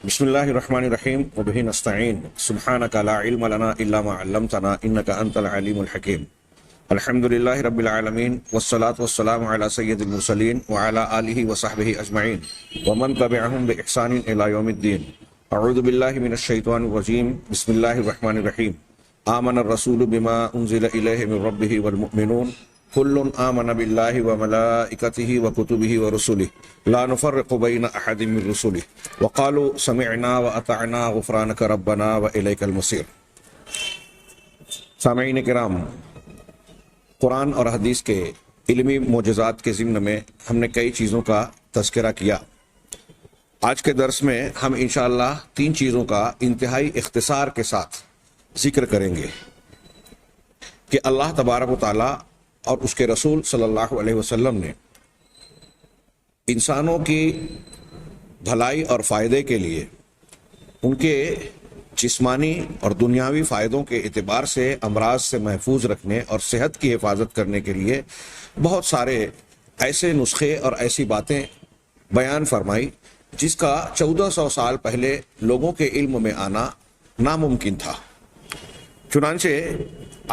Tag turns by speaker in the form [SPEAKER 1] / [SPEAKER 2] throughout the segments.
[SPEAKER 1] بسم اللہ الرحمن الرحیم وبہ نستعین سبحانک لا علم لنا الا ما علمتنا انک انت العلیم الحکیم الحمد للہ رب العالمین والصلاة والسلام علی سید المرسلین وعلی آلہ وصحبہ اجمعین ومن تبعہم بإحسان الی یوم الدین. اعوذ باللہ من الشیطان الرجیم. بسم اللہ الرحمن الرحیم. آمن الرسول بما انزل الیہ من ربہ والمؤمنون کل آمن باللہ وملائکتہ وکتبہ ورسلہ لا نفرق بین احد من رسلہ وقالوا سمعنا واطعنا غفرانک ربنا والیک المصیر. سامعین کرام، قرآن اور حدیث کے علمی معجزات کے ضمن میں ہم نے کئی چیزوں کا تذکرہ کیا. آج کے درس میں ہم انشاءاللہ 3 چیزوں کا انتہائی اختصار کے ساتھ ذکر کریں گے کہ اللہ تبارک و تعالیٰ اور اس کے رسول صلی اللہ علیہ وسلم نے انسانوں کی بھلائی اور فائدے کے لیے ان کے جسمانی اور دنیاوی فائدوں کے اعتبار سے امراض سے محفوظ رکھنے اور صحت کی حفاظت کرنے کے لیے بہت سارے ایسے نسخے اور ایسی باتیں بیان فرمائی جس کا 1400 سال پہلے لوگوں کے علم میں آنا ناممکن تھا. چنانچہ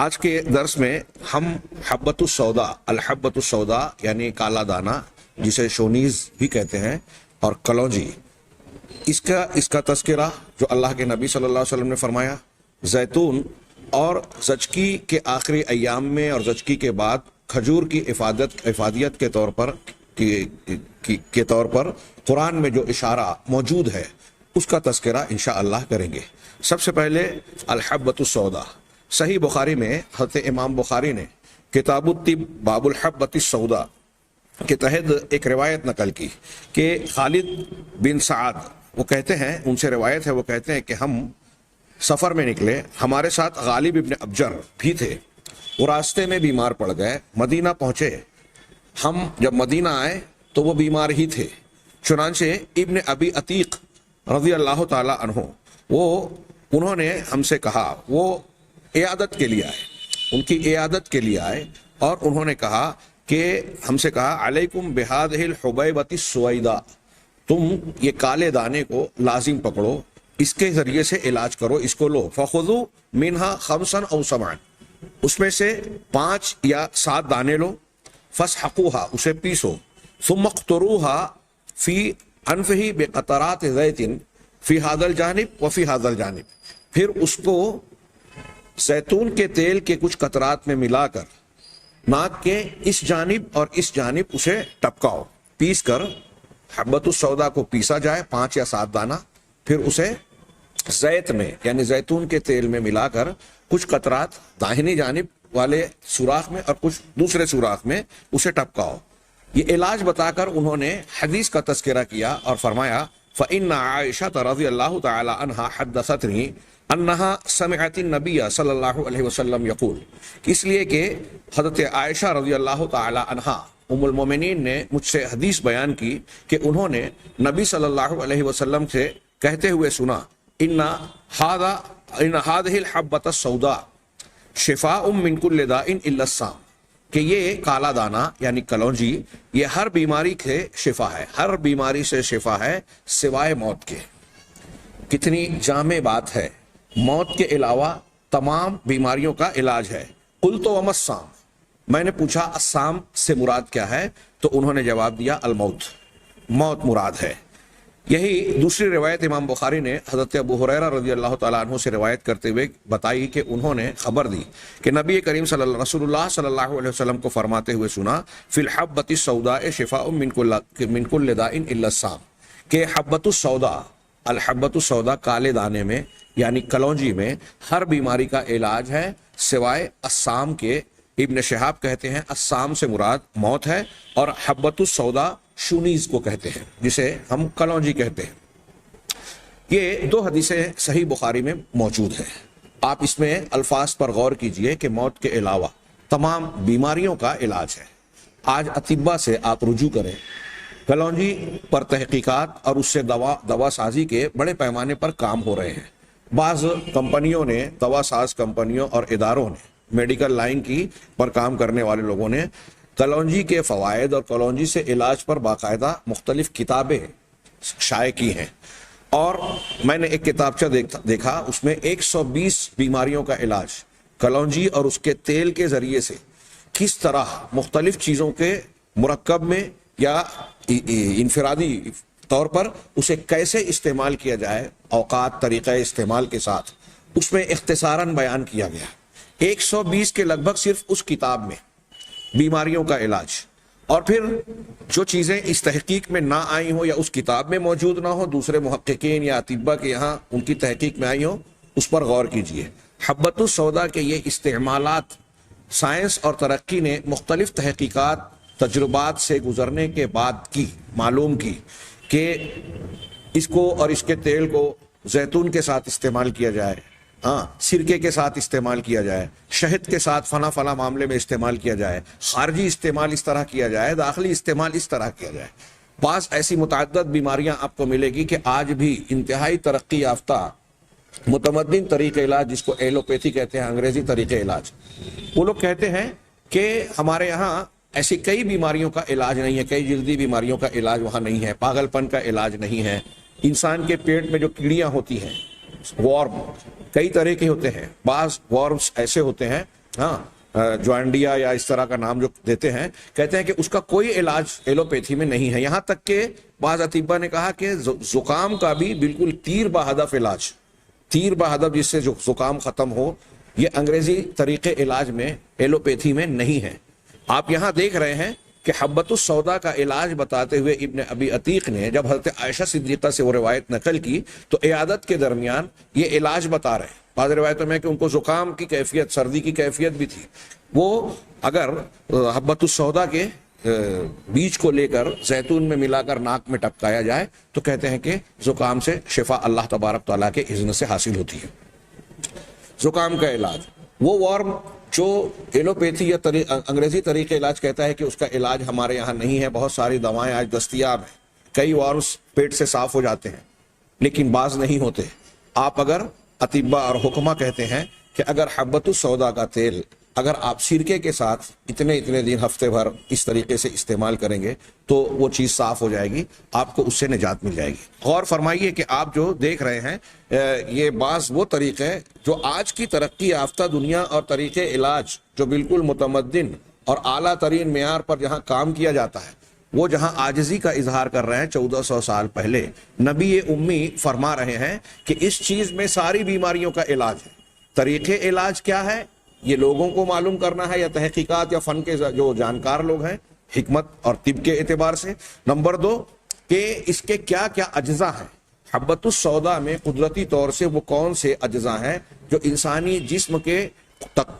[SPEAKER 1] آج کے درس میں ہم حبۃ السودا، الحبۃ السودا یعنی کالا دانہ جسے شونیز بھی کہتے ہیں، اور کلونجی، اس کا تذکرہ جو اللہ کے نبی صلی اللہ علیہ وسلم نے فرمایا. زیتون اور زچکی کے آخری ایام میں اور زچکی کے بعد کھجور کی افادیت کے طور پر قرآن میں جو اشارہ موجود ہے اس کا تذکرہ انشاءاللہ کریں گے. سب سے پہلے الحبۃ السودا. صحیح بخاری میں حضرت امام بخاری نے کتاب الطب باب الحبۃ السودا کے تحت ایک روایت نقل کی کہ خالد بن سعد وہ کہتے ہیں، ان سے روایت ہے، وہ کہتے ہیں کہ ہم سفر میں نکلے، ہمارے ساتھ غالب ابن ابجر بھی تھے. وہ راستے میں بیمار پڑ گئے، مدینہ پہنچے. ہم جب مدینہ آئے تو وہ بیمار ہی تھے. چنانچہ ابن ابی عتیق رضی اللہ تعالی عنہ انہوں نے ہم سے کہا، وہ عیادت کے لیے آئے، ان کی عیادت کے لیے آئے، اور انہوں نے کہا کہ ہم سے کہا علیکم بہذہ الحبیبۃ السویداء، تم یہ کالے دانے کو لازم پکڑو، اس کے ذریعے سے علاج کرو، اس کو لو. فخذوا منہا 5 او 7، اس میں سے 5 یا 7 دانے لو. فاسحقوها، اسے پیسو. ثم اقطروها فی انفہ بقطرات زیت فی ھذا الجانب وفی ھذا الجانب، پھر اس کو زیتون کے تیل کے کچھ قطرات میں ملا کر ناک کے اس جانب اور اس جانب اسے ٹپکاؤ. پیس کر حبۃ السودا کو پیسا جائے 5 یا 7 دانہ، پھر اسے زیت میں یعنی زیتون کے تیل میں ملا کر کچھ قطرات داہنی جانب والے سوراخ میں اور کچھ دوسرے سوراخ میں اسے ٹپکاؤ. یہ علاج بتا کر انہوں نے حدیث کا تذکرہ کیا اور فرمایا فإن عائشہ رضی اللہ تعالی عنہا حدثتنی انہا سمعت النبی صلی اللہ علیہ وسلم یقول، اس لیے کہ حضرت عائشہ رضی اللہ تعالی عنہا ام المومنین نے مجھ سے حدیث بیان کی کہ انہوں نے نبی صلی اللہ علیہ وسلم سے کہتے ہوئے سنا ان هذه الحبۃ السوداء شفاء من كل داء الا السام، کہ یہ کالا دانہ یعنی کلونجی یہ ہر بیماری سے شفا ہے، ہر بیماری سے شفا ہے سوائے موت کے. کتنی جامع بات ہے، موت کے علاوہ تمام بیماریوں کا علاج ہے. قلت وما السام، میں نے پوچھا السام سے مراد کیا ہے، تو انہوں نے جواب دیا الموت، موت مراد ہے. یہی دوسری روایت امام بخاری نے حضرت ابو ہریرہ رضی اللہ تعالیٰ عنہ سے روایت کرتے ہوئے بتائی کہ انہوں نے خبر دی کہ نبی کریم رسول اللہ صلی اللہ علیہ وسلم کو فرماتے ہوئے سنا فی الحبۃ السوداء شفاء من کل داء الا السام، کہ حبۃ السودا، الحبۃ السودا کالے دانے میں یعنی کلونجی میں ہر بیماری کا علاج ہے سوائے السام کے. ابن شہاب کہتے ہیں السام سے مراد موت ہے، اور حبۃ السودا شونیز کو کہتے ہیں جسے ہم کلونجی کہتے ہیں. یہ 2 حدیثیں صحیح بخاری میں موجود ہیں. آپ اس میں الفاظ پر غور کیجئے کہ موت کے علاوہ تمام بیماریوں کا علاج ہے. آج اطباء سے آپ رجوع کریں، کلونجی پر تحقیقات اور اس سے دوا سازی کے بڑے پیمانے پر کام ہو رہے ہیں. بعض کمپنیوں نے، دوا ساز کمپنیوں اور اداروں نے، میڈیکل لائن کی پر کام کرنے والے لوگوں نے کلونجی کے فوائد اور کلونجی سے علاج پر باقاعدہ مختلف کتابیں شائع کی ہیں. اور میں نے ایک کتابچہ دیکھا، اس میں 120 بیماریوں کا علاج کلونجی اور اس کے تیل کے ذریعے سے کس طرح مختلف چیزوں کے مرکب میں یا انفرادی طور پر اسے کیسے استعمال کیا جائے، اوقات، طریقہ استعمال کے ساتھ اس میں اختصاراً بیان کیا گیا۔ 120 کے لگ بھگ صرف اس کتاب میں بیماریوں کا علاج، اور پھر جو چیزیں اس تحقیق میں نہ آئی ہوں یا اس کتاب میں موجود نہ ہو، دوسرے محققین یا اطباء کے یہاں ان کی تحقیق میں آئی ہوں، اس پر غور کیجئے۔ حبۃ السودا کے یہ استعمالات سائنس اور ترقی نے مختلف تحقیقات، تجربات سے گزرنے کے بعد معلوم کی کہ اس کو اور اس کے تیل کو زیتون کے ساتھ استعمال کیا جائے، سرکے کے ساتھ استعمال کیا جائے، شہد کے ساتھ فلاں معاملے میں استعمال کیا جائے، خارجی استعمال اس طرح کیا جائے، داخلی استعمال اس طرح کیا جائے۔ بعض ایسی متعدد بیماریاں آپ کو ملے گی کہ آج بھی انتہائی ترقی یافتہ متمدن طریقہ علاج، جس کو ایلوپیتھی کہتے ہیں، انگریزی طریقہ علاج، وہ لوگ کہتے ہیں کہ ہمارے یہاں ایسی کئی بیماریوں کا علاج نہیں ہے، کئی جلدی بیماریوں کا علاج وہاں نہیں ہے، پاگل پن کا علاج نہیں ہے، انسان کے پیٹ میں جو کیڑیاں ہوتی ہیں، وارم کئی طرح کے ہوتے ہیں، بعض وارمز ایسے ہوتے ہیں جوانڈیا یا اس طرح کا نام جو دیتے ہیں، کہتے ہیں کہ اس کا کوئی علاج ایلوپیتھی میں نہیں ہے۔ یہاں تک کہ بعض اطباء نے کہا کہ زکام کا بھی بالکل تیر بہدف علاج، تیر بہدف جس سے جو زکام ختم ہو، یہ انگریزی طریقے علاج میں، ایلوپیتھی میں نہیں ہے۔ آپ یہاں دیکھ رہے ہیں کہ حبۃ السودا کا علاج بتاتے ہوئے ابن ابی عتیق نے جب حضرت عائشہ صدیقہ سے وہ روایت نقل کی تو عیادت کے درمیان یہ علاج بتا رہے ہیں۔ بعض روایتوں میں کہ ان کو زکام کی کیفیت، سردی کی کیفیت بھی تھی، وہ اگر حبۃ السودا کے بیج کو لے کر زیتون میں ملا کر ناک میں ٹپکایا جائے تو کہتے ہیں کہ زکام سے شفا اللہ تبارک تعالیٰ کے اذن سے حاصل ہوتی ہے۔ زکام کا علاج، وہ وارم جو ایلوپیتھی یا انگریزی طریقہ علاج کہتا ہے کہ اس کا علاج ہمارے یہاں نہیں ہے، بہت ساری دوائیں آج دستیاب ہیں، کئی وارمز پیٹ سے صاف ہو جاتے ہیں لیکن بعض نہیں ہوتے۔ آپ اگر اطباء اور حکماء کہتے ہیں کہ اگر حبۃ السودا کا تیل اگر آپ سرکے کے ساتھ اتنے دن، ہفتے بھر اس طریقے سے استعمال کریں گے تو وہ چیز صاف ہو جائے گی، آپ کو اس سے نجات مل جائے گی۔ غور فرمائیے کہ آپ جو دیکھ رہے ہیں یہ بعض وہ طریقے جو آج کی ترقی یافتہ دنیا اور طریقے علاج جو بالکل متمدن اور اعلیٰ ترین معیار پر جہاں کام کیا جاتا ہے، وہ جہاں عاجزی کا اظہار کر رہے ہیں 1400 سال پہلے، نبی امی فرما رہے ہیں کہ اس چیز میں ساری بیماریوں کا علاج ہے۔ طریقے علاج کیا ہے یہ لوگوں کو معلوم کرنا ہے، یا تحقیقات یا فن کے جو جانکار لوگ ہیں حکمت اور طب کے اعتبار سے۔ نمبر 2 کہ اس کے کیا کیا اجزاء ہیں۔ حبۃ السودا میں قدرتی طور سے وہ کون سے اجزاء ہیں جو انسانی جسم کے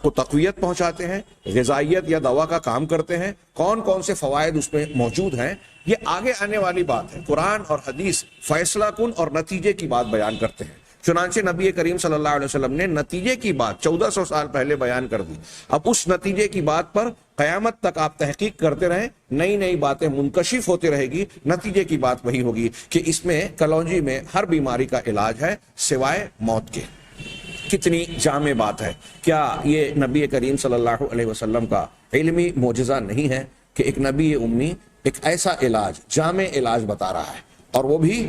[SPEAKER 1] کو تقویت پہنچاتے ہیں، غذائیت یا دوا کا کام کرتے ہیں، کون کون سے فوائد اس میں موجود ہیں، یہ آگے آنے والی بات ہے۔ قرآن اور حدیث فیصلہ کن اور نتیجے کی بات بیان کرتے ہیں، چنانچہ نبی کریم صلی اللہ علیہ وسلم نے نتیجے کی بات 1400 سال پہلے بیان کر دی۔ اب اس نتیجے کی بات پر قیامت تک آپ تحقیق کرتے رہیں، نئی باتیں منکشف ہوتی رہے گی، نتیجے کی بات وہی ہوگی کہ اس میں کلونجی میں ہر بیماری کا علاج ہے سوائے موت کے۔ کتنی جامع بات ہے! کیا یہ نبی کریم صلی اللہ علیہ وسلم کا علمی معجزہ نہیں ہے کہ ایک نبی امی ایک ایسا علاج، جامع علاج بتا رہا ہے، اور وہ بھی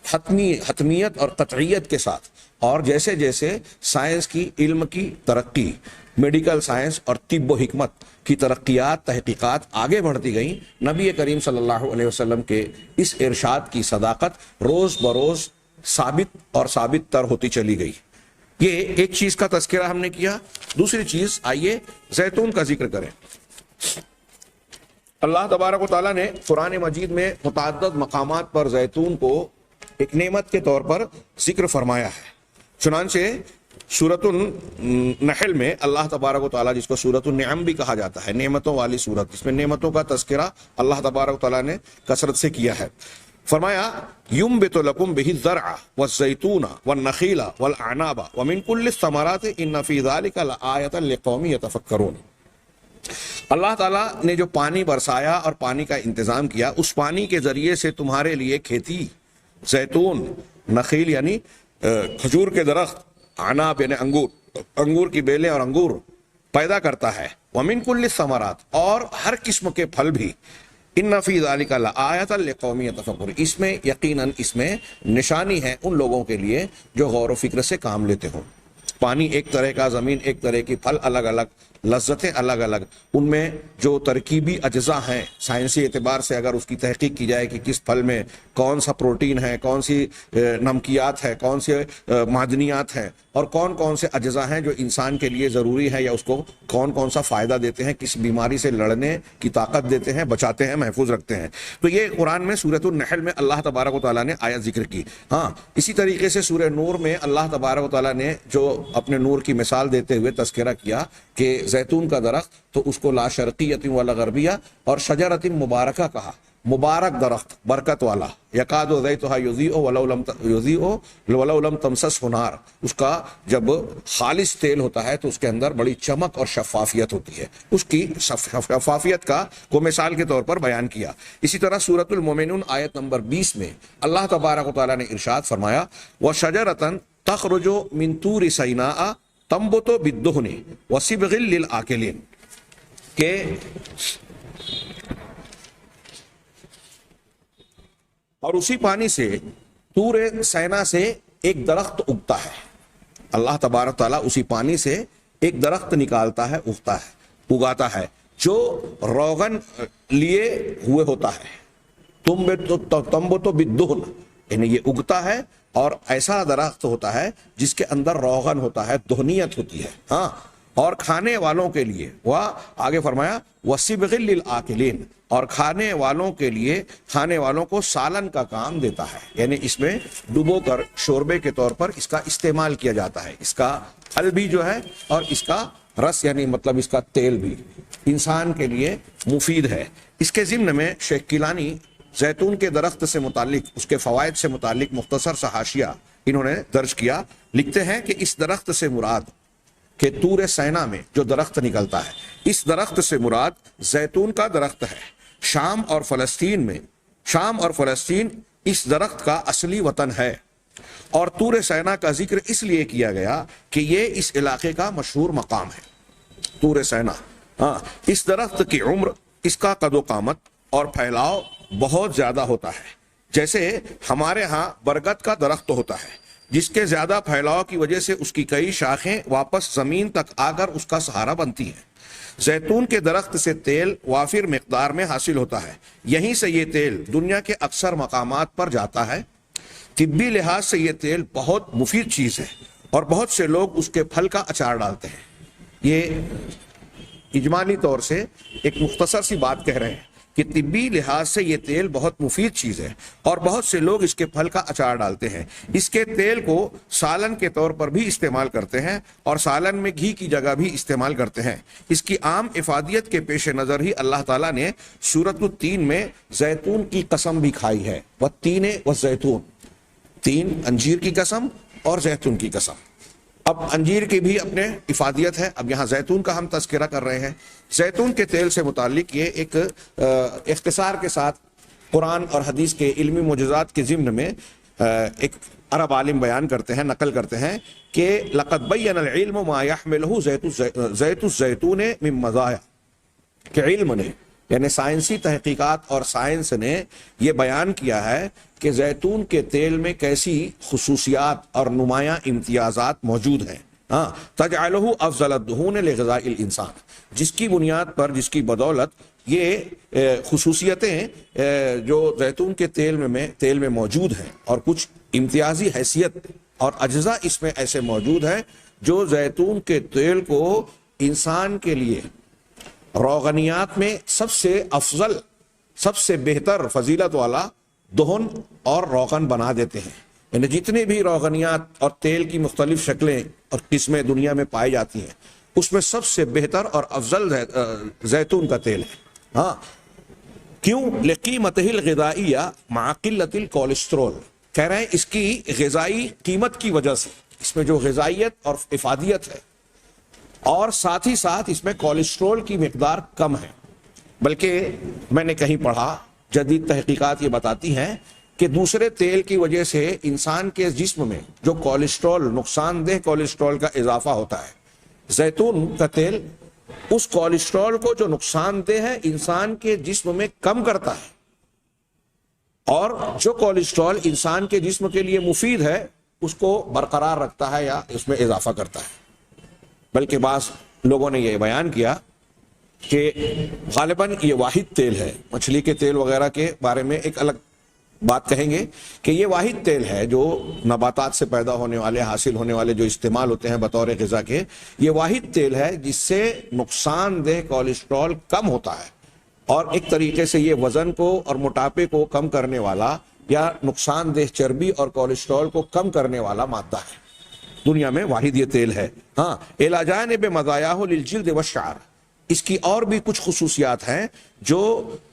[SPEAKER 1] حتمیت اور قطعیت کے ساتھ۔ اور جیسے جیسے سائنس کی، علم کی ترقی، میڈیکل سائنس اور طب و حکمت کی ترقیات، تحقیقات آگے بڑھتی گئیں، نبی کریم صلی اللہ علیہ وسلم کے اس ارشاد کی صداقت روز بروز ثابت اور ثابت تر ہوتی چلی گئی۔ یہ ایک چیز کا تذکرہ ہم نے کیا۔ دوسری چیز، آئیے زیتون کا ذکر کریں۔ اللہ تبارک و تعالیٰ نے قرآن مجید میں متعدد مقامات پر زیتون کو ایک نعمت کے طور پر ذکر فرمایا ہے۔ چنانچہ سورۃ النحل میں اللہ تبارک و تعالیٰ، جس کو سورۃ النعم بھی کہا جاتا ہے، نعمتوں والی سورت، اس میں نعمتوں کا تذکرہ اللہ تبارک و تعالیٰ نے کثرت سے کیا ہے۔ فرمایا ينبت لكم به الزرع والزيتون والنخيل والأعناب ومن كل الثمرات إن في ذلك لآية لقوم يتفكرون۔ اللہ تعالیٰ نے جو پانی برسایا اور پانی کا انتظام کیا، اس پانی کے ذریعے سے تمہارے لیے کھیتی، زیتون، نخیل یعنی کھجور کے درخت، عناب یعنی انگور کی بیلیں اور انگور پیدا کرتا ہے، ومن کل الثمرات اور ہر قسم کے پھل بھی، ان فی ذالک لآیۃ لقوم یتفکرون، اس میں یقیناً اس میں نشانی ہے ان لوگوں کے لیے جو غور و فکر سے کام لیتے ہوں۔ پانی ایک طرح کا، زمین ایک طرح کی، پھل الگ الگ، لذتیں الگ الگ، ان میں جو ترکیبی اجزاء ہیں سائنسی اعتبار سے اگر اس کی تحقیق کی جائے کہ کس پھل میں کون سا پروٹین ہے، کون سی نمکیات ہے، کون سے معدنیات ہیں، اور کون کون سے اجزاء ہیں جو انسان کے لیے ضروری ہے یا اس کو کون کون سا فائدہ دیتے ہیں، کس بیماری سے لڑنے کی طاقت دیتے ہیں، بچاتے ہیں، محفوظ رکھتے ہیں۔ تو یہ قرآن میں سورۃ النحل میں اللہ تبارک و تعالیٰ نے آیت ذکر کی۔ ہاں، اسی طریقے سے سورہ نور میں اللہ تبارک و تعالیٰ نے جو اپنے نور کی مثال دیتے ہوئے تذکرہ کیا کہ زیتون کا درخت تو اس کو لا شرقیۃ ولا غربیہ اور شجرۃ مبارکہ کہا، مبارک درخت، برکت والا، یکاد زیتھا یضیء ولو لم تمسسہ نار، اس کا جب خالص تیل ہوتا ہے تو اس کے اندر بڑی چمک اور شفافیت ہوتی ہے، اس کی شفافیت کا کو مثال کے طور پر بیان کیا۔ اسی طرح سورۃ المومنون آیت نمبر 20 میں اللہ تبارک و تعالیٰ نے ارشاد فرمایا وَشَجَرَةً تَخْرُجُ مِن طُورِ سِيناءَ تَنبُتُ بِالدُّهْنِ وَصِبْغٍ لِلْآكِلِينَ، کہ اور اسی پانی سے طور سینا سے ایک درخت اگتا ہے، اللہ تبارک تعالیٰ اسی پانی سے ایک درخت نکالتا ہے، اگاتا ہے جو روغن لیے ہوئے ہوتا ہے، تنبت بالدہن، یعنی یہ اگتا ہے اور ایسا درخت ہوتا ہے جس کے اندر روغن ہوتا ہے، دہنیت ہوتی ہے، ہاں، اور کھانے والوں کے لیے، وہ آگے فرمایا وَصِبْغٍ لِلْآكِلِينَ، اور کھانے والوں کے لیے، کھانے والوں کو سالن کا کام دیتا ہے، یعنی اس میں ڈبو کر شوربے کے طور پر اس کا استعمال کیا جاتا ہے، اس کا پھل بھی جو ہے اور اس کا رس یعنی مطلب اس کا تیل بھی انسان کے لیے مفید ہے۔ اس کے ضمن میں شیخ کیلانی زیتون کے درخت سے متعلق، اس کے فوائد سے متعلق مختصر سا حاشیہ انہوں نے درج کیا، لکھتے ہیں کہ اس درخت سے مراد کہ طور سینا میں جو درخت نکلتا ہے، اس درخت سے مراد زیتون کا درخت ہے۔ شام اور فلسطین اس درخت کا اصلی وطن ہے، اور طور سینا کا ذکر اس لیے کیا گیا کہ یہ اس علاقے کا مشہور مقام ہے، طور سینا۔ ہاں، اس درخت کی عمر، اس کا قد و قامت اور پھیلاؤ بہت زیادہ ہوتا ہے، جیسے ہمارے ہاں برگد کا درخت ہوتا ہے جس کے زیادہ پھیلاؤ کی وجہ سے اس کی کئی شاخیں واپس زمین تک آ کر اس کا سہارا بنتی ہیں۔ زیتون کے درخت سے تیل وافر مقدار میں حاصل ہوتا ہے، یہیں سے یہ تیل دنیا کے اکثر مقامات پر جاتا ہے۔ طبی لحاظ سے یہ تیل بہت مفید چیز ہے اور بہت سے لوگ اس کے پھل کا اچار ڈالتے ہیں۔ یہ اجمالی طور سے ایک مختصر سی بات کہہ رہے ہیں کہ طبی لحاظ سے یہ تیل بہت مفید چیز ہے اور بہت سے لوگ اس کے پھل کا اچار ڈالتے ہیں۔ اس کے تیل کو سالن کے طور پر بھی استعمال کرتے ہیں اور سالن میں گھی کی جگہ بھی استعمال کرتے ہیں۔ اس کی عام افادیت کے پیش نظر ہی اللہ تعالیٰ نے سورۃ التین میں زیتون کی قسم بھی کھائی ہے، والتین والزیتون، تین انجیر کی قسم اور زیتون کی قسم۔ اب انجیر کی بھی اپنے افادیت ہے، اب یہاں زیتون کا ہم تذکرہ کر رہے ہیں۔ زیتون کے تیل سے متعلق یہ ایک اختصار کے ساتھ قرآن اور حدیث کے علمی معجزات کے ضمن میں ایک عرب عالم بیان کرتے ہیں، نقل کرتے ہیں کہ لقد بین العلم ما يحملہ زیت الزیتون من مزایا، کہ علم نے یعنی سائنسی تحقیقات اور سائنس نے یہ بیان کیا ہے کہ زیتون کے تیل میں کیسی خصوصیات اور نمایاں امتیازات موجود ہیں، ہاں، تجعلہ افضل الدہون لغذاء الانسان، جس کی بنیاد پر، جس کی بدولت یہ خصوصیتیں جو زیتون کے تیل میں موجود ہیں اور کچھ امتیازی حیثیت اور اجزاء اس میں ایسے موجود ہیں جو زیتون کے تیل کو انسان کے لیے روغنیات میں سب سے افضل، سب سے بہتر فضیلت والا دہن اور روغن بنا دیتے ہیں۔ یعنی جتنی بھی روغنیات اور تیل کی مختلف شکلیں اور قسمیں دنیا میں پائی جاتی ہیں، اس میں سب سے بہتر اور افضل زیتون کا تیل ہے۔ ہاں، کیوں؟ لقیمتہ الغذائیہ مع قلت الکولسٹرول، کہہ رہے ہیں اس کی غذائی قیمت کی وجہ سے، اس میں جو غذائیت اور افادیت ہے، اور ساتھ ہی ساتھ اس میں کولیسٹرول کی مقدار کم ہے۔ بلکہ میں نے کہیں پڑھا، جدید تحقیقات یہ بتاتی ہیں کہ دوسرے تیل کی وجہ سے انسان کے جسم میں جو کولیسٹرول، نقصان دہ کولیسٹرول کا اضافہ ہوتا ہے، زیتون کا تیل اس کولیسٹرول کو جو نقصان دہ ہے انسان کے جسم میں کم کرتا ہے، اور جو کولیسٹرول انسان کے جسم کے لیے مفید ہے اس کو برقرار رکھتا ہے یا اس میں اضافہ کرتا ہے۔ بلکہ بعض لوگوں نے یہ بیان کیا کہ غالباً یہ واحد تیل ہے، مچھلی کے تیل وغیرہ کے بارے میں ایک الگ بات کہیں گے کہ یہ واحد تیل ہے جو نباتات سے پیدا ہونے والے، حاصل ہونے والے جو استعمال ہوتے ہیں بطور غذا کے، یہ واحد تیل ہے جس سے نقصان دہ کولیسٹرول کم ہوتا ہے، اور ایک طریقے سے یہ وزن کو اور موٹاپے کو کم کرنے والا یا نقصان دہ چربی اور کولیسٹرول کو کم کرنے والا مادہ ہے۔ دنیا میں واحد یہ تیل ہے۔ ہاں، الی جانب مزایاہ للجلد والشعر، اس کی اور بھی کچھ خصوصیات ہیں جو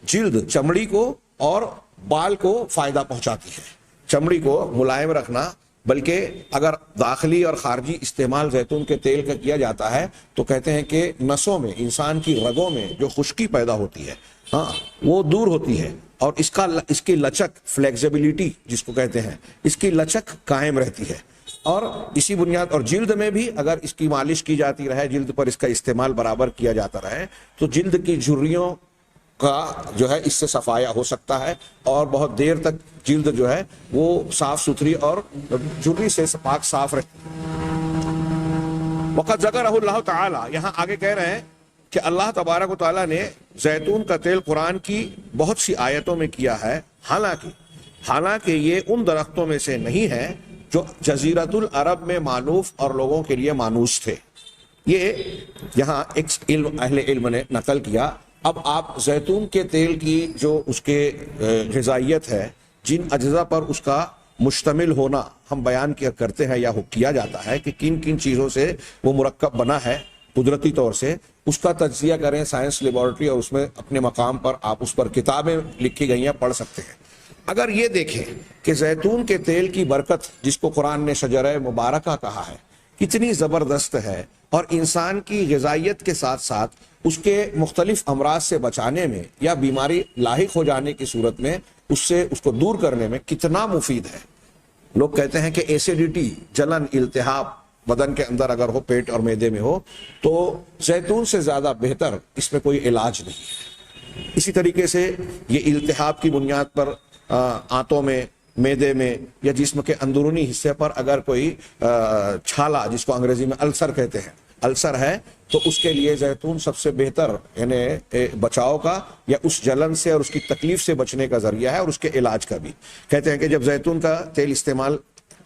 [SPEAKER 1] جلد، چمڑی کو اور بال کو فائدہ پہنچاتی ہے۔ چمڑی کو ملائم رکھنا، بلکہ اگر داخلی اور خارجی استعمال زیتون کے تیل کا کیا جاتا ہے تو کہتے ہیں کہ نسوں میں، انسان کی رگوں میں جو خشکی پیدا ہوتی ہے ہاں وہ دور ہوتی ہے، اور اس کی لچک، فلیکسیبلٹی جس کو کہتے ہیں، اس کی لچک قائم رہتی ہے۔ اور اسی بنیاد، اور جلد میں بھی اگر اس کی مالش کی جاتی رہے، جلد پر اس کا استعمال برابر کیا جاتا رہے تو جلد کی جھریوں کا جو ہے اس سے صفایا ہو سکتا ہے، اور بہت دیر تک جلد جو ہے وہ صاف ستھری اور جھری سے پاک صاف رہتی ہے۔ وقد ذکرہ اللہ تعالی، یہاں آگے کہہ رہے ہیں کہ اللہ تبارک و تعالیٰ نے زیتون کا تیل قرآن کی بہت سی آیتوں میں کیا ہے، حالانکہ یہ ان درختوں میں سے نہیں ہے جو جزیرۃ العرب میں مانوف اور لوگوں کے لیے مانوس تھے۔ یہ یہاں ایک اہل علم نے نقل کیا۔ اب آپ زیتون کے تیل کی جو اس کے غذائیت ہے، جن اجزاء پر اس کا مشتمل ہونا ہم بیان کیا کرتے ہیں یا کیا جاتا ہے کہ کن کن چیزوں سے وہ مرکب بنا ہے قدرتی طور سے، اس کا تجزیہ کریں سائنس لیبارٹری، اور اس میں اپنے مقام پر آپ اس پر کتابیں لکھی گئی ہیں پڑھ سکتے ہیں۔ اگر یہ دیکھیں کہ زیتون کے تیل کی برکت، جس کو قرآن نے شجرہ مبارکہ کہا ہے، کتنی زبردست ہے، اور انسان کی غذائیت کے ساتھ ساتھ اس کے مختلف امراض سے بچانے میں یا بیماری لاحق ہو جانے کی صورت میں اس کو دور کرنے میں کتنا مفید ہے۔ لوگ کہتے ہیں کہ ایسیڈیٹی، جلن، التہاب بدن کے اندر اگر ہو، پیٹ اور معدے میں ہو، تو زیتون سے زیادہ بہتر اس میں کوئی علاج نہیں ہے۔ اسی طریقے سے یہ التہاب کی بنیاد پر آنتوں میں، معدے میں یا جسم کے اندرونی حصے پر اگر کوئی چھالا، جس کو انگریزی میں السر کہتے ہیں، السر ہے، تو اس کے لیے زیتون سب سے بہتر یعنی بچاؤ کا یا اس جلن سے اور اس کی تکلیف سے بچنے کا ذریعہ ہے، اور اس کے علاج کا بھی۔ کہتے ہیں کہ جب زیتون کا تیل استعمال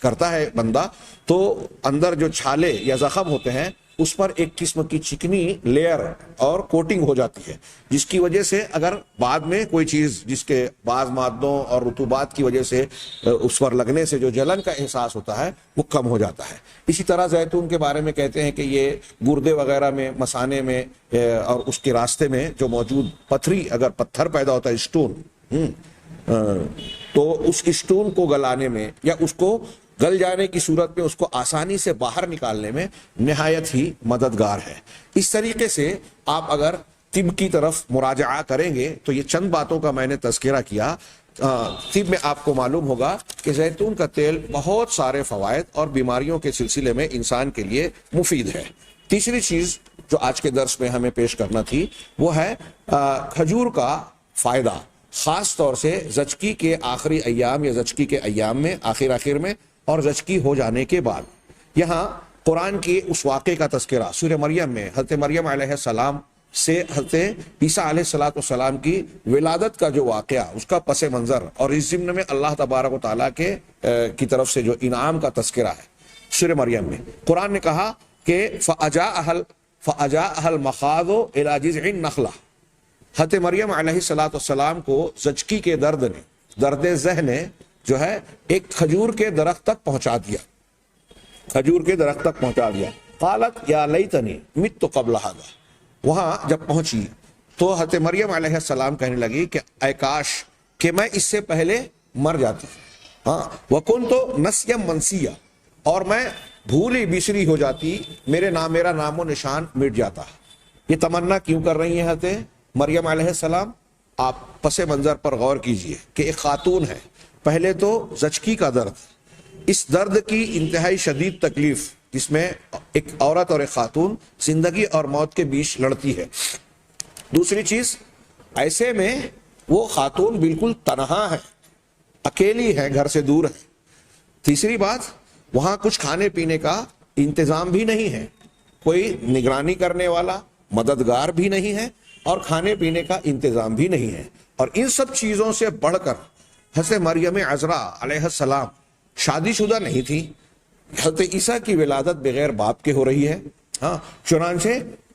[SPEAKER 1] کرتا ہے بندہ تو اندر جو چھالے یا زخم ہوتے ہیں اس پر ایک قسم کی چکنی لیئر اور کوٹنگ ہو جاتی ہے، جس کی وجہ سے اگر بعد میں کوئی چیز جس کے بعض مادوں اور رطوبات کی وجہ سے اس پر لگنے سے جو جلن کا احساس ہوتا ہے وہ کم ہو جاتا ہے۔ اسی طرح زیتون کے بارے میں کہتے ہیں کہ یہ گردے وغیرہ میں، مثانے میں اور اس کے راستے میں جو موجود پتھری، اگر پتھر پیدا ہوتا ہے، اسٹون، تو اس اسٹون کو گلانے میں یا اس کو گل جانے کی صورت میں اس کو آسانی سے باہر نکالنے میں نہایت ہی مددگار ہے۔ اس طریقے سے آپ اگر طب کی طرف مراجعہ کریں گے تو یہ چند باتوں کا میں نے تذکرہ کیا، طب میں آپ کو معلوم ہوگا کہ زیتون کا تیل بہت سارے فوائد اور بیماریوں کے سلسلے میں انسان کے لیے مفید ہے۔ تیسری چیز جو آج کے درس میں ہمیں پیش کرنا تھی وہ ہے کھجور کا فائدہ، خاص طور سے زچگی کے آخری ایام یا زچگی کے ایام میں، آخر میں اور زچگی ہو جانے کے بعد۔ یہاں قرآن کے اس واقعے کا تذکرہ سورہ مریم میں حضرت مریم علیہ السلام سے حضرت عیسیٰ علیہ السلام کی ولادت کا جو واقعہ، اس کا پس منظر، اور اس ضمن میں اللہ تبارک و تعالیٰ کی طرف سے جو انعام کا تذکرہ ہے سورہ مریم میں۔ قرآن نے کہا کہ فَأَجَاءَهَا الْمَخَاضُ إِلَىٰ جِذْعِ النَّخْلَةِ، حضرت مریم علیہ السلام کو زچگی کے درد ذہن نے جو ہے ایک کھجور کے درخت تک پہنچا دیا، قالت یا لیتنی مت قبل ھذا، وہاں جب پہنچی تو حضرت مریم علیہ السلام کہنے لگی کہ اے کاش کہ میں اس سے پہلے مر جاتی، وکنت نسیا منسیا، اور میں بھولی بسری ہو جاتی، میرا نام و نشان مٹ جاتا۔ یہ تمنا کیوں کر رہی ہیں حضرت مریم علیہ السلام؟ آپ پس منظر پر غور کیجئے کہ ایک خاتون ہے، پہلے تو زچگی کا درد، اس درد کی انتہائی شدید تکلیف، جس میں ایک عورت اور ایک خاتون زندگی اور موت کے بیچ لڑتی ہے. دوسری چیز، ایسے میں وہ خاتون بالکل تنہا ہے، اکیلی ہے، گھر سے دور ہے. تیسری بات، وہاں کچھ کھانے پینے کا انتظام بھی نہیں ہے، کوئی نگرانی کرنے والا، مددگار بھی نہیں ہے، اور کھانے پینے کا انتظام بھی نہیں ہے. اور ان سب چیزوں سے بڑھ کر حضرت مریم عذرا علیہ السلام شادی شدہ نہیں تھی. حضرت عیسیٰ کی ولادت بغیر باپ کے ہو رہی ہے. ہاں، چنانچہ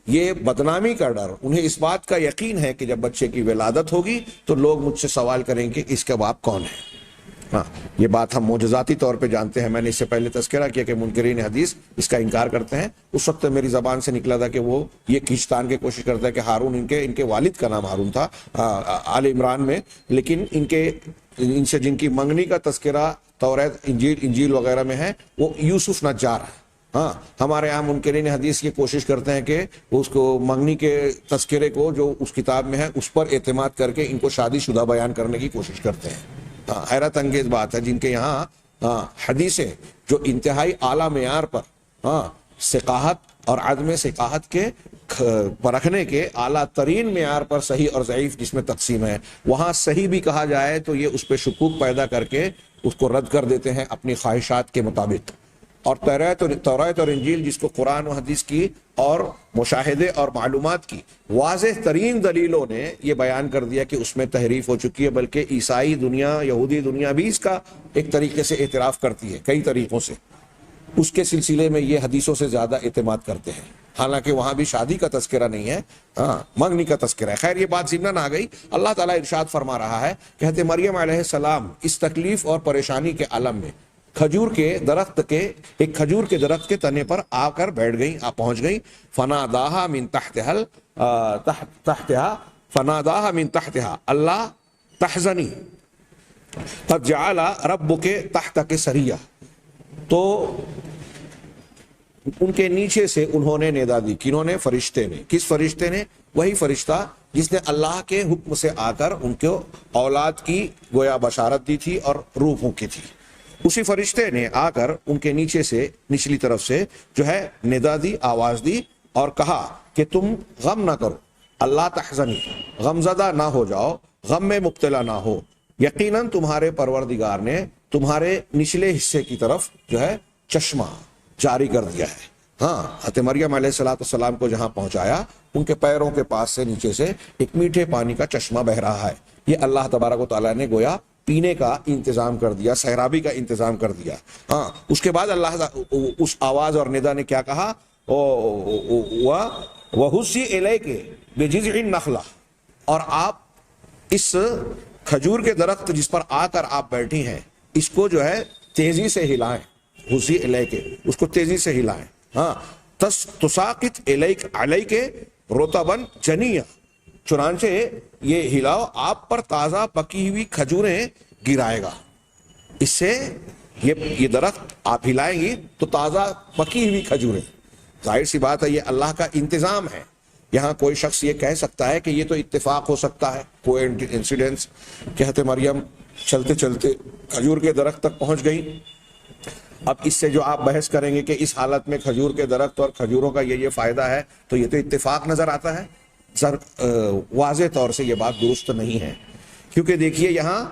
[SPEAKER 1] یہ بدنامی کا ڈر، انہیں اس بات کا یقین ہے کہ جب بچے کی ولادت ہوگی تو لوگ مجھ سے سوال کریں کہ اس کا باپ کون ہے. ہاں، یہ بات ہم معجزاتی طور پہ جانتے ہیں. میں نے اس سے پہلے تذکرہ کیا کہ منکرین حدیث اس کا انکار کرتے ہیں. اس وقت میری زبان سے نکلا تھا کہ وہ یہ کھینچتان کی کوشش کرتا ہے کہ ہارون، ان کے والد کا نام ہارون تھا آل عمران میں، لیکن ان سے جن کی منگنی کا تذکرہ توریت، انجیل وغیرہ میں ہے، وہ یوسف نجار ہے. ہاں، ہمارے یہاں منکرین حدیث کی کوشش کرتے ہیں کہ اس کو منگنی کے تذکرے کو جو اس کتاب میں ہے اس پر اعتماد کر کے ان کو شادی شدہ بیان کرنے کی کوشش کرتے ہیں. حیرت انگیز بات ہے، جن کے یہاں حدیثیں جو انتہائی اعلیٰ معیار پر ثقاہت اور عدم ثقاہت کے پرکھنے کے اعلیٰ ترین معیار پر صحیح اور ضعیف جس میں تقسیم ہے، وہاں صحیح بھی کہا جائے تو یہ اس پہ شکوک پیدا کر کے اس کو رد کر دیتے ہیں اپنی خواہشات کے مطابق. اور توریت اور انجیل جس کو قرآن و حدیث کی اور مشاہدے اور معلومات کی واضح ترین دلیلوں نے یہ بیان کر دیا کہ اس میں تحریف ہو چکی ہے، بلکہ عیسائی دنیا، یہودی دنیا بھی اس کا ایک طریقے سے اعتراف کرتی ہے کئی طریقوں سے. اس کے سلسلے میں یہ حدیثوں سے زیادہ اعتماد کرتے ہیں، حالانکہ وہاں بھی شادی کا تذکرہ نہیں ہے، منگنی کا تذکرہ ہے. خیر، یہ بات ضمناً آ گئی. اللہ تعالیٰ ارشاد فرما رہا ہے کہ حضرت مریم علیہ السلام اس تکلیف اور پریشانی کے عالم میں ایک کھجور کے درخت کے تنے پر آ کر بیٹھ گئیں، پہنچ گئیں. فناداہا من تحتہا اللہ تحزنی قد جعل ربک تحتک سریہ. تو ان کے نیچے سے انہوں نے ندا دی. کنہوں نے؟ فرشتے نے. کس فرشتے نے؟ وہی فرشتہ جس نے اللہ کے حکم سے آ کر ان کو اولاد کی گویا بشارت دی تھی اور روح پھونکی تھی. اسی فرشتے نے آ کر ان کے نیچے سے، نچلی طرف سے جو ہے ندا دی، آواز دی اور کہا کہ تم غم نہ کرو، اللہ تحزنی، غم زدہ نہ ہو جاؤ، غم میں مبتلا نہ ہو. یقیناً تمہارے پروردگار نے تمہارے نچلے حصے کی طرف جو ہے چشمہ جاری کر دیا ہے. ہاں، حضرت مریم علیہ السلام کو جہاں پہنچایا، ان کے پیروں کے پاس سے نیچے سے ایک میٹھے پانی کا چشمہ بہ رہا ہے. یہ اللہ تبارک و تعالیٰ نے گویا پینے کا انتظام کر دیا، سیرابی کا انتظام کر دیا. ہاں، اس کے بعد اللہ اس آواز اور ندا نے کیا کہا؟ وَهُزِّ إِلَيْكِ بِجِذْعِ النَّخْلَةِ، اور آپ اس کھجور کے درخت جس پر آ کر آپ بیٹھی ہیں اس کو جو ہے تیزی سے ہلائیں. وَهُزِّ إِلَيْكِ، اس کو تیزی سے ہلائیں. ہاں، تُسَاقِطْ إِلَيْكَ عَلَيْكَ رُطَبًا جَنِيًّا، چنانچہ یہ ہلاؤ آپ پر تازہ پکی ہوئی کھجوریں گرائے گا. اس سے یہ درخت آپ ہلائیں گی تو تازہ پکی ہوئی کھجوریں. ظاہر سی بات ہے یہ اللہ کا انتظام ہے. یہاں کوئی شخص یہ کہہ سکتا ہے کہ یہ تو اتفاق ہو سکتا ہے، کوئی انسیڈنس، کہ حضرت مریم چلتے چلتے کھجور کے درخت تک پہنچ گئی. اب اس سے جو آپ بحث کریں گے کہ اس حالت میں کھجور کے درخت اور کھجوروں کا یہ فائدہ ہے، تو یہ تو اتفاق نظر آتا ہے. واضح طور سے یہ بات درست نہیں ہے، کیونکہ دیکھیے یہاں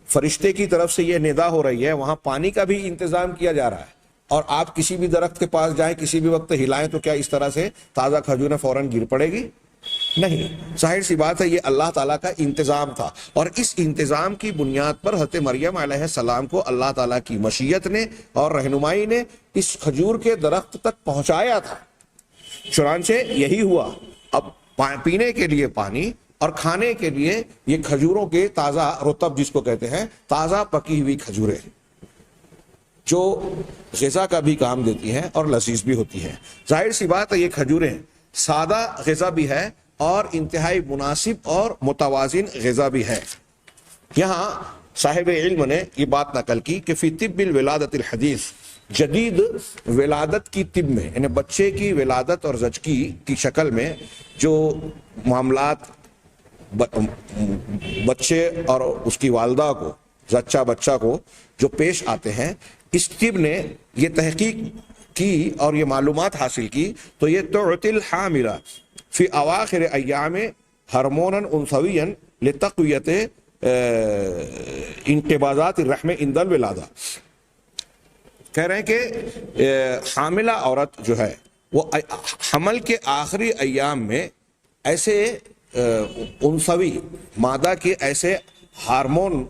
[SPEAKER 1] فرشتے کی طرف سے یہ ندا ہو رہی ہے، وہاں پانی کا بھی انتظام کیا جا رہا ہے، اور آپ کسی بھی درخت کے پاس جائیں، کسی بھی وقت ہلائیں تو کیا اس طرح سے تازہ کھجوریں فوراً گر پڑے گی؟ نہیں. ظاہر سی بات ہے یہ اللہ تعالیٰ کا انتظام تھا، اور اس انتظام کی بنیاد پر حضرت مریم علیہ السلام کو اللہ تعالیٰ کی مشیت نے اور رہنمائی نے اس کھجور کے درخت تک پہنچایا تھا. چنانچہ یہی ہوا. اب پینے کے لیے پانی اور کھانے کے لیے یہ کھجوروں کے تازہ رطب جس کو کہتے ہیں، تازہ پکی ہوئی کھجوریں جو غذا کا بھی کام دیتی ہیں اور لذیذ بھی ہوتی ہیں. ظاہر سی بات ہے یہ کھجوریں سادہ غذا بھی ہے اور انتہائی مناسب اور متوازن غذا بھی ہے. یہاں صاحب علم نے یہ بات نقل کی کہ فی طب الولادت الحدیث، جدید ولادت کی طب میں، یعنی بچے کی ولادت اور زچگی کی شکل میں جو معاملات بچے اور اس کی والدہ کو، زچہ بچہ کو جو پیش آتے ہیں، اس طب نے یہ تحقیق کی اور یہ معلومات حاصل کی تو یہ تعطی الحاملہ فی اواخر ایام ہارمونا انثویا لتقویت انقباضات الرحم عند الولادہ. کہہ رہے ہیں کہ حاملہ عورت جو ہے وہ حمل کے آخری ایام میں ایسے انثوی مادہ کے ایسے ہارمون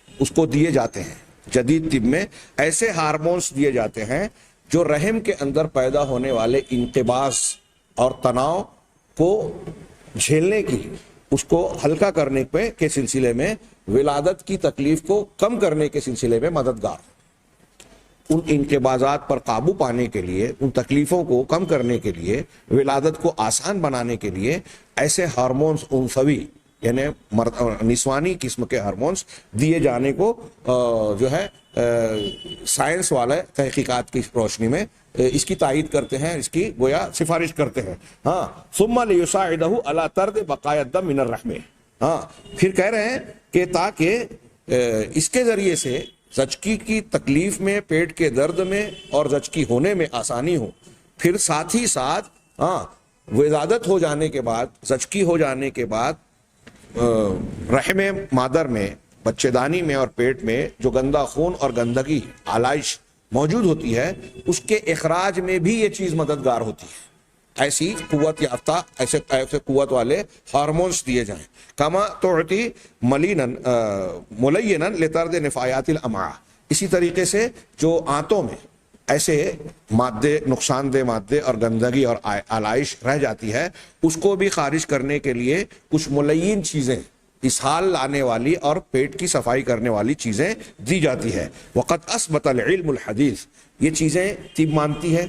[SPEAKER 1] اس کو دیے جاتے ہیں. جدید طب میں ایسے ہارمونز دیے جاتے ہیں جو رحم کے اندر پیدا ہونے والے انقباض اور تناؤ کو جھیلنے کی، اس کو ہلکا کرنے کے سلسلے میں، ولادت کی تکلیف کو کم کرنے کے سلسلے میں مددگار. ان انقباضات پر قابو پانے کے لیے، ان تکلیفوں کو کم کرنے کے لیے، ولادت کو آسان بنانے کے لیے ایسے ہارمونز انثوی یعنی نسوانی قسم کے ہارمونز دیے جانے کو جو ہے سائنس والے تحقیقات کی روشنی میں اس کی تائید کرتے ہیں، اس کی گویا سفارش کرتے ہیں. ہاں ثم لیساعدہ علی طرد بقایا الدم من الرحم. ہاں پھر کہہ رہے ہیں کہ تاکہ اس کے ذریعے سے زچگی کی تکلیف میں، پیٹ کے درد میں اور زچگی ہونے میں آسانی ہو. پھر ساتھ ہی ساتھ ولادت ہو جانے کے بعد، زچگی ہو جانے کے بعد رحم مادر میں، بچے دانی میں اور پیٹ میں جو گندا خون اور گندگی آلائش موجود ہوتی ہے، اس کے اخراج میں بھی یہ چیز مددگار ہوتی ہے. ایسی قوت یافتہ، ایسے قوت والے ہارمونز دیے جائیں. کما تعطی ملیناً لطرد نفایات الامعاء. اسی طریقے سے جو آنتوں میں ایسے مادے، نقصان دہ مادے اور گندگی اور آلائش رہ جاتی ہے، اس کو بھی خارج کرنے کے لیے کچھ ملین چیزیں، اسہال لانے والی اور پیٹ کی صفائی کرنے والی چیزیں دی جاتی ہے. وقد اثبت العلم الحدیث. یہ چیزیں طب مانتی ہے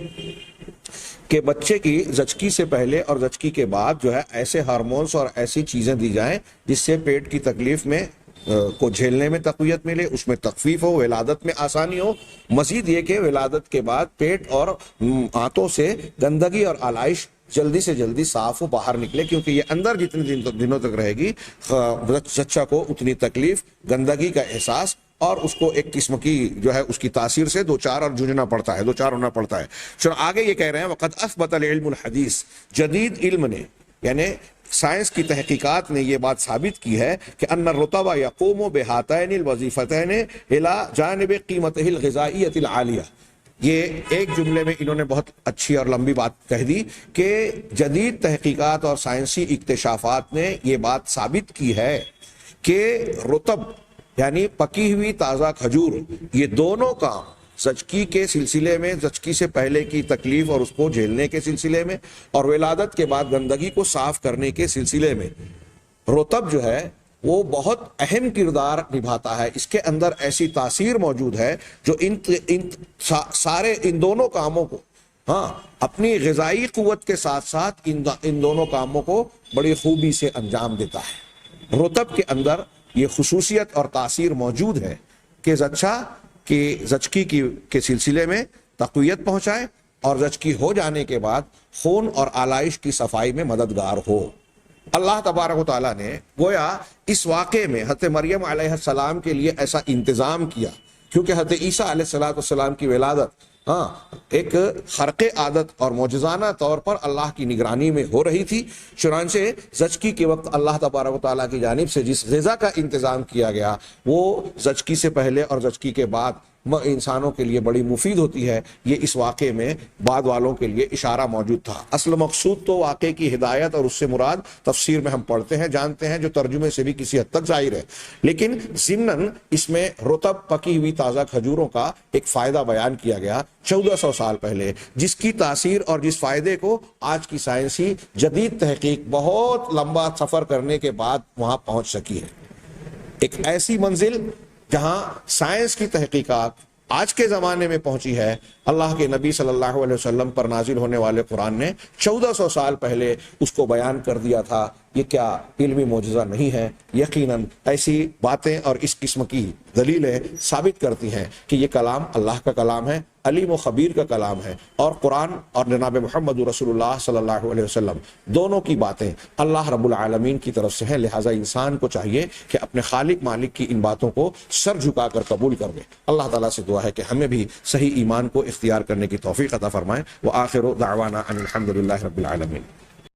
[SPEAKER 1] کہ بچے کی زچگی سے پہلے اور زچگی کے بعد جو ہے ایسے ہارمونز اور ایسی چیزیں دی جائیں جس سے پیٹ کی تکلیف میں کو جھیلنے میں تقویت ملے، اس میں تخفیف ہو، ولادت میں آسانی ہو. مزید یہ کہ ولادت کے بعد پیٹ اور آنتوں سے گندگی اور آلائش جلدی سے جلدی صاف ہو، باہر نکلے، کیونکہ یہ اندر جتنے دنوں تک رہے گی بچہ کو اتنی تکلیف، گندگی کا احساس اور اس کو ایک قسم کی جو ہے اس کی تاثیر سے دو چار اور جوجھنا پڑتا ہے، دو چار ہونا پڑتا ہے. چلو آگے یہ کہہ رہے ہیں وقد اثبت العلم الحدیث. جدید علم نے یعنی سائنس کی تحقیقات نے یہ بات ثابت کی ہے کہ ان الرطب یقوم بہاتین الوظیفتین الی جانب قیمتہ الغذائیۃ العالیہ. یہ ایک جملے میں انہوں نے بہت اچھی اور لمبی بات کہہ دی کہ جدید تحقیقات اور سائنسی اکتشافات نے یہ بات ثابت کی ہے کہ رطب یعنی پکی ہوئی تازہ کھجور، یہ دونوں کام زچگی کے سلسلے میں، زچگی سے پہلے کی تکلیف اور اس کو جھیلنے کے سلسلے میں، اور ولادت کے بعد گندگی کو صاف کرنے کے سلسلے میں، رطب جو ہے وہ بہت اہم کردار نبھاتا ہے. اس کے اندر ایسی تاثیر موجود ہے جو ان دونوں کاموں کو اپنی غذائی قوت کے ساتھ ساتھ ان دونوں کاموں کو بڑی خوبی سے انجام دیتا ہے. رطب کے اندر یہ خصوصیت اور تاثیر موجود ہے کہ زچگی کے سلسلے میں تقویت پہنچائے اور زچگی ہو جانے کے بعد خون اور آلائش کی صفائی میں مددگار ہو. اللہ تبارک و تعالیٰ نے گویا اس واقعے میں حضرت مریم علیہ السلام کے لیے ایسا انتظام کیا، کیونکہ حضرت عیسیٰ علیہ السلام کی ولادت ایک خرق عادت اور معجزانہ طور پر اللہ کی نگرانی میں ہو رہی تھی. چنانچہ زچگی کے وقت اللہ تبارک و تعالیٰ کی جانب سے جس غذا کا انتظام کیا گیا وہ زچگی سے پہلے اور زچگی کے بعد انسانوں کے لیے بڑی مفید ہوتی ہے. یہ اس واقعے میں بعد والوں کے لیے اشارہ موجود تھا. اصل مقصود تو واقعے کی ہدایت اور اس سے مراد تفسیر میں ہم پڑھتے ہیں، جانتے ہیں، جو ترجمے سے بھی کسی حد تک ظاہر ہے، لیکن ضمناً اس میں رطب پکی ہوئی تازہ کھجوروں کا ایک فائدہ بیان کیا گیا 1400 سال پہلے، جس کی تاثیر اور جس فائدے کو آج کی سائنسی جدید تحقیق بہت لمبا سفر کرنے کے بعد وہاں پہنچ سکی ہے. ایک ایسی منزل جہاں سائنس کی تحقیقات آج کے زمانے میں پہنچی ہے. اللہ کے نبی صلی اللہ علیہ وسلم پر نازل ہونے والے قرآن نے 1400 سال پہلے اس کو بیان کر دیا تھا یہ کیا علمی معجزہ نہیں ہے؟ یقیناً ایسی باتیں اور اس قسم کی دلیلیں ثابت کرتی ہیں کہ یہ کلام اللہ کا کلام ہے، علیم و خبیر کا کلام ہے، اور قرآن اور جناب محمد رسول اللہ صلی اللہ علیہ وسلم دونوں کی باتیں اللہ رب العالمین کی طرف سے ہیں۔ لہٰذا انسان کو چاہیے کہ اپنے خالق مالک کی ان باتوں کو سر جھکا کر قبول کر لے۔ اللہ تعالیٰ سے دعا ہے کہ ہمیں بھی صحیح ایمان کو اختیار کرنے کی توفیق عطا فرمائے۔ وآخر دعوانا ان الحمد للہ رب العالمین۔